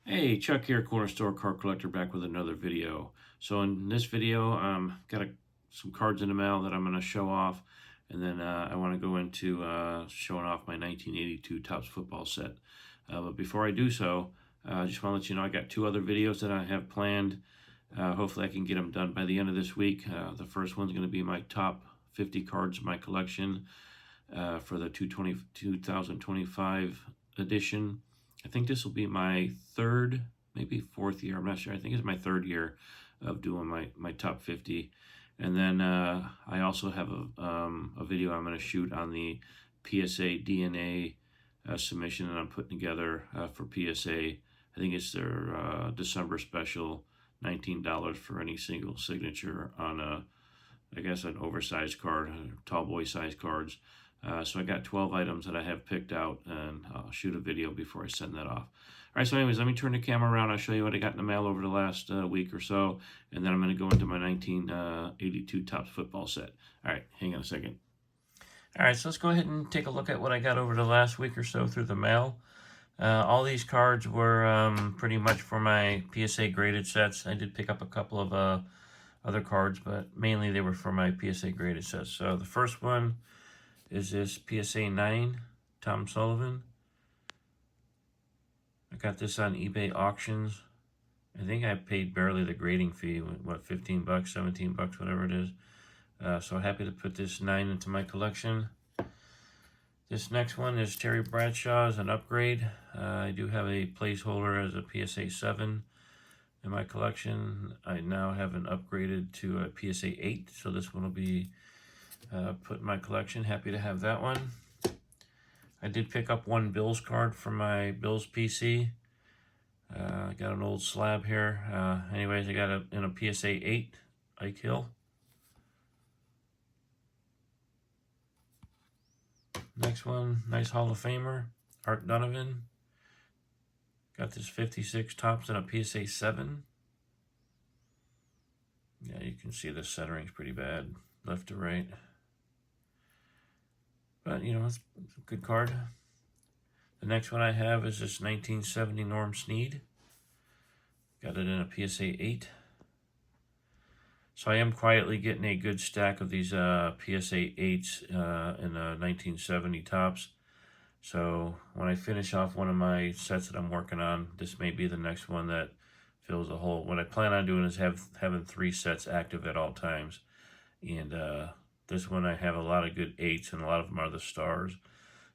Hey, Chuck here, Corner Store Card Collector, back with another video. So in this video, got some cards in the mail that I'm going to show off, and then I want to go into showing off my 1982 Topps football set. But before I do so, I just want to let you know I got two other videos that I have planned. Hopefully I can get them done by the end of this week. The first one's going to be my top 50 cards of my collection for the 2025 edition. I think this will be my third, maybe fourth year. I'm not sure. I think it's my third year of doing my top 50. And then I also have a video I'm going to shoot on the PSA DNA submission that I'm putting together for PSA. I think it's their December special, $19 for any single signature on I guess an oversized card, tall boy size cards. So I got 12 items that I have picked out, and I'll shoot a video before I send that off. All right, so anyways, let me turn the camera around. I'll show you what I got in the mail over the last week or so, and then I'm going to go into my 1982 Topps football set. All right, hang on a second. All right, so let's go ahead and take a look at what I got over the last week or so through the mail. All these cards were pretty much for my PSA graded sets. I did pick up a couple of other cards, but mainly they were for my PSA graded sets. So the first one is this PSA 9 Tom Sullivan. I got this on eBay auctions. I think I paid barely the grading fee, what, 15 bucks, 17 bucks, whatever it is. So happy to put this 9 into my collection. This next one is Terry Bradshaw as an upgrade. I do have a placeholder as a PSA 7 in my collection. I now have an upgraded to a PSA 8, so this one will be put in my collection. Happy to have that one. I did pick up one Bills card from my Bills PC. I got an old slab here. Anyways, I got it in a PSA 8, Ike Hill. Next one, nice Hall of Famer, Art Donovan. Got this 56 Topps in a PSA 7. Yeah, you can see the centering's pretty bad, left to right. But, you know, it's a good card. The next one I have is this 1970 Norm Snead. Got it in a PSA 8. So I am quietly getting a good stack of these PSA 8s in the 1970 Topps. So when I finish off one of my sets that I'm working on, this may be the next one that fills the hole. What I plan on doing is having 3 sets active at all times. And this one I have a lot of good 8s, and a lot of them are the stars.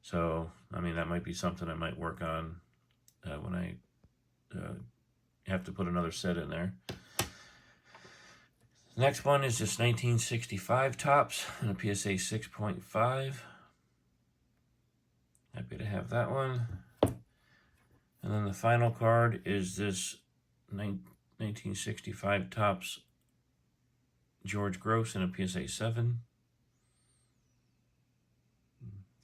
So, I mean, that might be something I might work on when I have to put another set in there. Next one is this 1965 Topps in a PSA 6.5. Happy to have that one. And then the final card is this 1965 Topps George Gross in a PSA 7.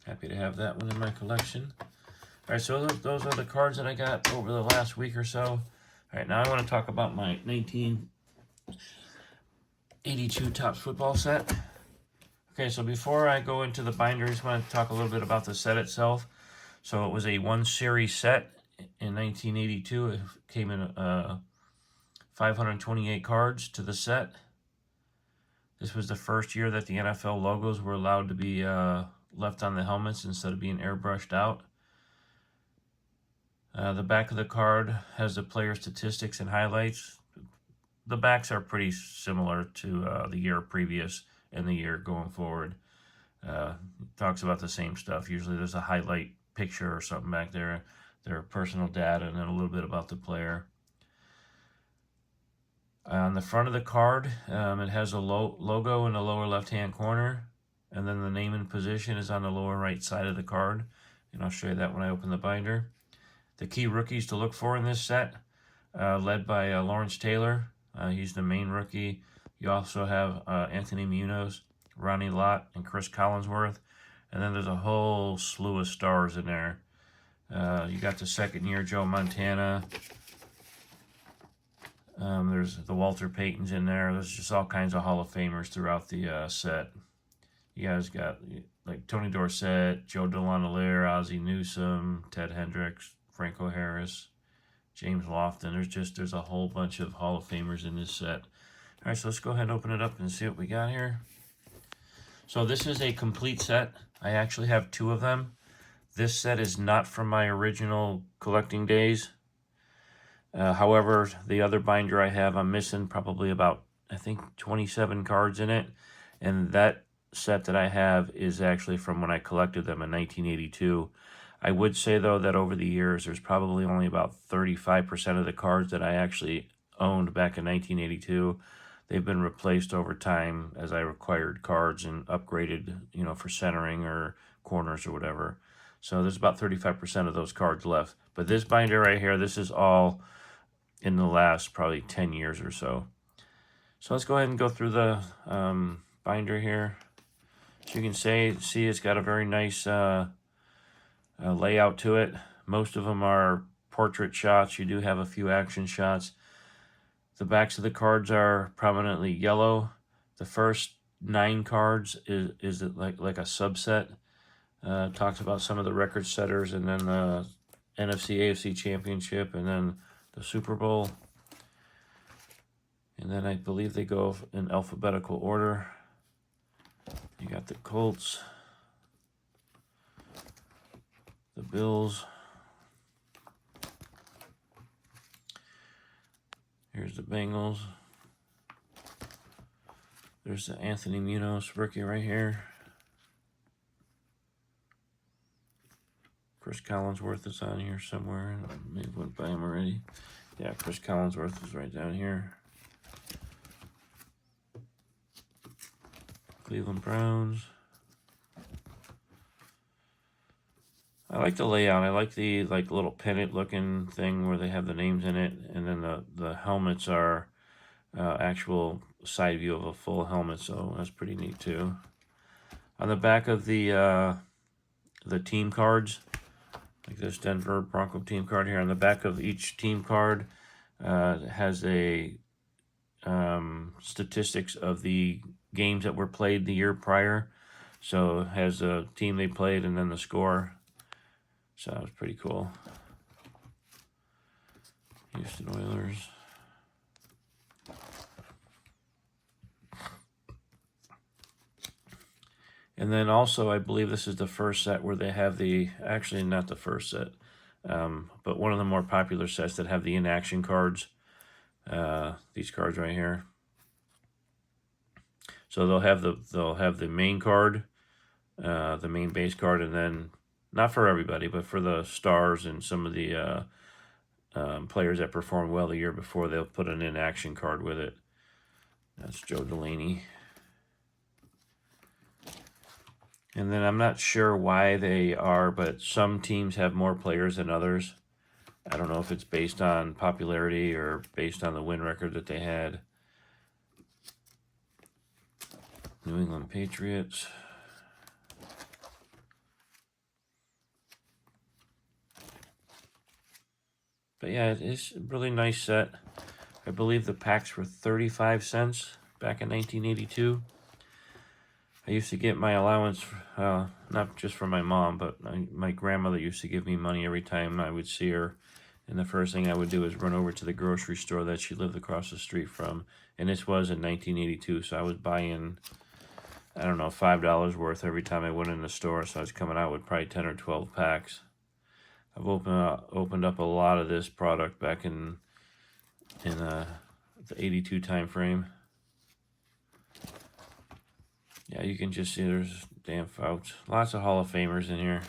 Happy to have that one in my collection. All right, so those are the cards that I got over the last week or so. All right, now I want to talk about my 1982 Topps football set. Okay, so before I go into the binder, I just want to talk a little bit about the set itself. So it was a 1-series set in 1982. It came in 528 cards to the set. This was the first year that the NFL logos were allowed to be left on the helmets instead of being airbrushed out. The back of the card has the player statistics and highlights. The backs are pretty similar to the year previous and the year going forward. Talks about the same stuff. Usually there's a highlight picture or something back there, their personal data, and then a little bit about the player. On the front of the card, it has a logo in the lower left-hand corner, and then the name and position is on the lower right side of the card, and I'll show you that when I open the binder. The key rookies to look for in this set, led by Lawrence Taylor. He's the main rookie. You also have Anthony Munoz, Ronnie Lott, and Chris Collinsworth. And then there's a whole slew of stars in there. You got the second year Joe Montana. There's the Walter Paytons in there. There's just all kinds of Hall of Famers throughout the set. You guys got like Tony Dorsett, Joe DeLonellier, Ozzie Newsome, Ted Hendricks, Franco Harris, James Lofton. There's a whole bunch of Hall of Famers in this set. All right, so let's go ahead and open it up and see what we got here. So this is a complete set. I actually have 2 of them. This set is not from my original collecting days. However, the other binder I have, I'm missing probably about, I think, 27 cards in it. And that set that I have is actually from when I collected them in 1982. I would say, though, that over the years, there's probably only about 35% of the cards that I actually owned back in 1982. They've been replaced over time as I acquired cards and upgraded, you know, for centering or corners or whatever. So there's about 35% of those cards left. But this binder right here, this is all in the last probably 10 years or so. So let's go ahead and go through the binder here. So you can see it's got a very nice layout to it. Most of them are portrait shots. You do have a few action shots. The backs of the cards are prominently yellow. The first 9 cards is like a subset. Talks about some of the record setters, and then the NFC, AFC Championship, and then the Super Bowl. And then I believe they go in alphabetical order. You got the Colts, the Bills. Here's the Bengals. There's the Anthony Munoz rookie right here. Chris Collinsworth is on here somewhere. I may have went by him already. Yeah, Chris Collinsworth is right down here. Cleveland Browns. I like the layout. I like the little pennant looking thing where they have the names in it, and then the helmets are actual side view of a full helmet, so that's pretty neat too. On the back of the team cards, like this Denver Bronco team card here, on the back of each team card has a statistics of the games that were played the year prior. So it has the team they played and then the score. So that was pretty cool. Houston Oilers. And then also, I believe this is the first set where they have actually not the first set, but one of the more popular sets that have the in-action cards. These cards right here. So they'll have the main card, the main base card, and then not for everybody, but for the stars and some of the players that performed well the year before, they'll put an in-action card with it. That's Joe Delaney. And then I'm not sure why they are, but some teams have more players than others. I don't know if it's based on popularity or based on the win record that they had. New England Patriots. But yeah, it's a really nice set. I believe the packs were 35 cents back in 1982. I used to get my allowance, not just from my mom, but my grandmother used to give me money every time I would see her. And the first thing I would do is run over to the grocery store that she lived across the street from. And this was in 1982, so I was buying, I don't know, $5 worth every time I went in the store. So I was coming out with probably 10 or 12 packs. I've opened up a lot of this product back in the 82 time frame. Yeah, you can just see there's Dan Fouts. Lots of Hall of Famers in here.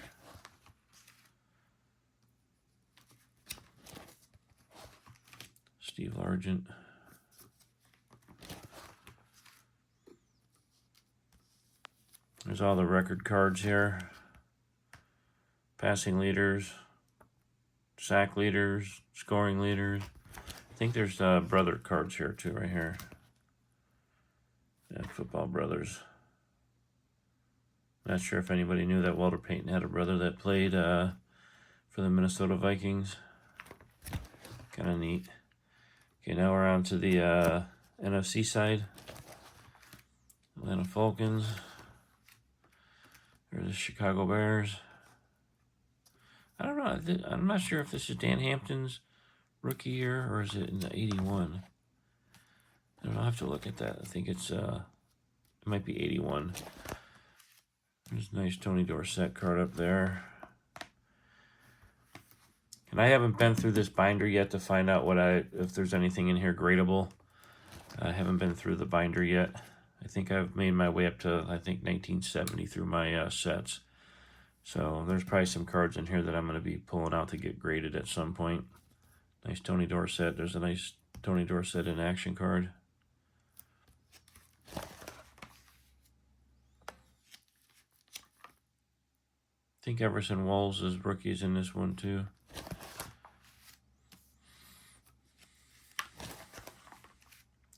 Steve Largent. There's all the record cards here. Passing leaders, sack leaders, scoring leaders. I think there's brother cards here too, right here. Yeah, football brothers. Not sure if anybody knew that Walter Payton had a brother that played for the Minnesota Vikings. Kind of neat. Okay, now we're on to the NFC side. Atlanta Falcons. There's the Chicago Bears. I don't know. I'm not sure if this is Dan Hampton's rookie year, or is it in the 81? I don't know, I'll have to look at that. I think it's, it might be 81. There's a nice Tony Dorsett card up there. And I haven't been through this binder yet to find out if there's anything in here gradable. I haven't been through the binder yet. I think I've made my way up to, I think, 1970 through my sets. So there's probably some cards in here that I'm going to be pulling out to get graded at some point. Nice Tony Dorsett. There's a nice Tony Dorsett in action card. I think Everson Walls is rookies in this one too.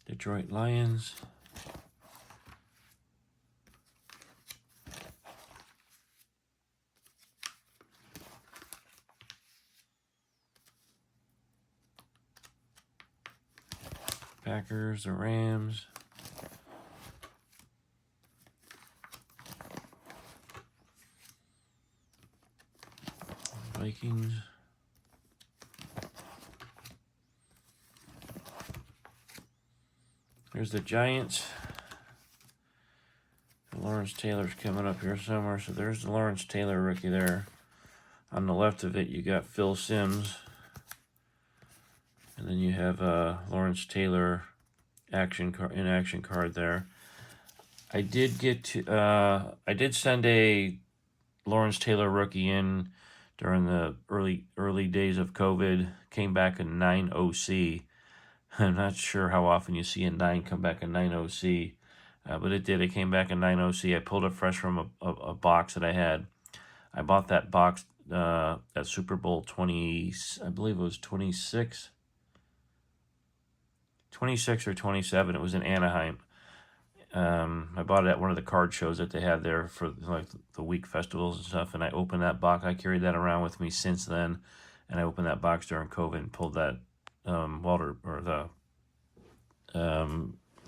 Detroit Lions. Packers, the Rams. Vikings. There's the Giants. Lawrence Taylor's coming up here somewhere. So there's the Lawrence Taylor rookie there. On the left of it, you got Phil Simms. And then you have Lawrence Taylor action card there. I did get to I did send a Lawrence Taylor rookie in during the early days of COVID. Came back in 9 OC. I'm not sure how often you see a 9 come back in 9 OC, but it did. It came back in 9 OC. I pulled it fresh from a box that I had. I bought that box at Super Bowl 20. I believe it was 26 or 27. It was in Anaheim. I bought it at one of the card shows that they had there for like the week festivals and stuff, and I opened that box. I carried that around with me since then, and I opened that box during COVID and pulled that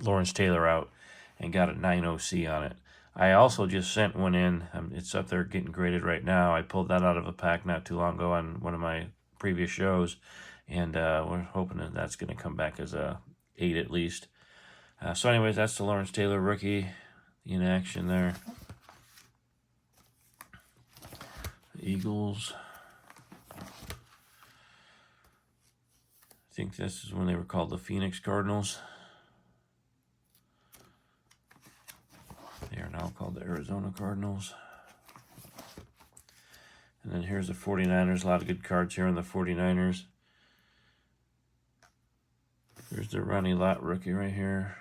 Lawrence Taylor out and got a 9 OC on it. I also just sent one in. It's up there getting graded right now. I pulled that out of a pack not too long ago on one of my previous shows, and we're hoping that that's going to come back as a 8 at least. So anyways, that's the Lawrence Taylor rookie in action there. The Eagles. I think this is when they were called the Phoenix Cardinals. They are now called the Arizona Cardinals. And then here's the 49ers. A lot of good cards here on the 49ers. Here's the Ronnie Lott rookie right here.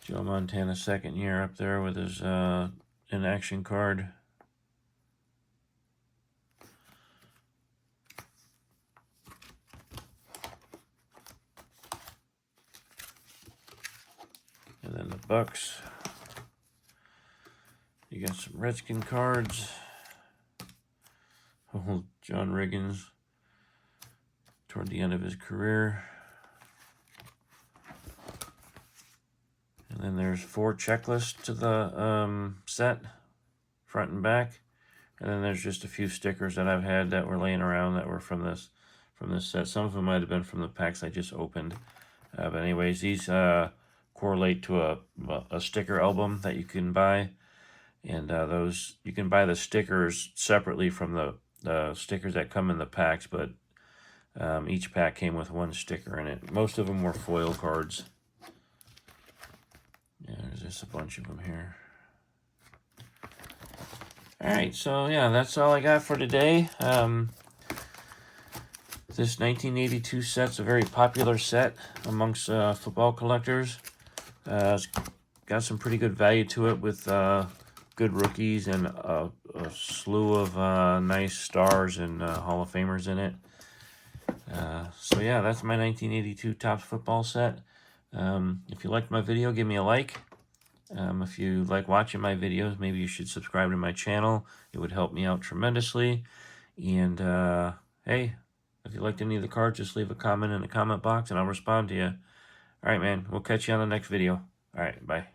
Joe Montana, second year up there with his in-action card. And then the Bucks. You got some Redskin cards. Oh, John Riggins toward the end of his career. And then there's 4 checklists to the set, front and back. And then there's just a few stickers that I've had that were laying around that were from this set. Some of them might have been from the packs I just opened. But anyways, these correlate to a sticker album that you can buy. And those, you can buy the stickers separately from the stickers that come in the packs, but each pack came with 1 sticker in it. Most of them were foil cards. Yeah, there's just a bunch of them here. Alright, so yeah, that's all I got for today. This 1982 set's a very popular set amongst football collectors. It's got some pretty good value to it with good rookies and a slew of nice stars and Hall of Famers in it. So yeah, that's my 1982 Topps football set. If you liked my video, give me a like. If you like watching my videos, maybe you should subscribe to my channel. It would help me out tremendously. And hey, if you liked any of the cards, just leave a comment in the comment box and I'll respond to you. Alright, man, we'll catch you on the next video. Alright, bye.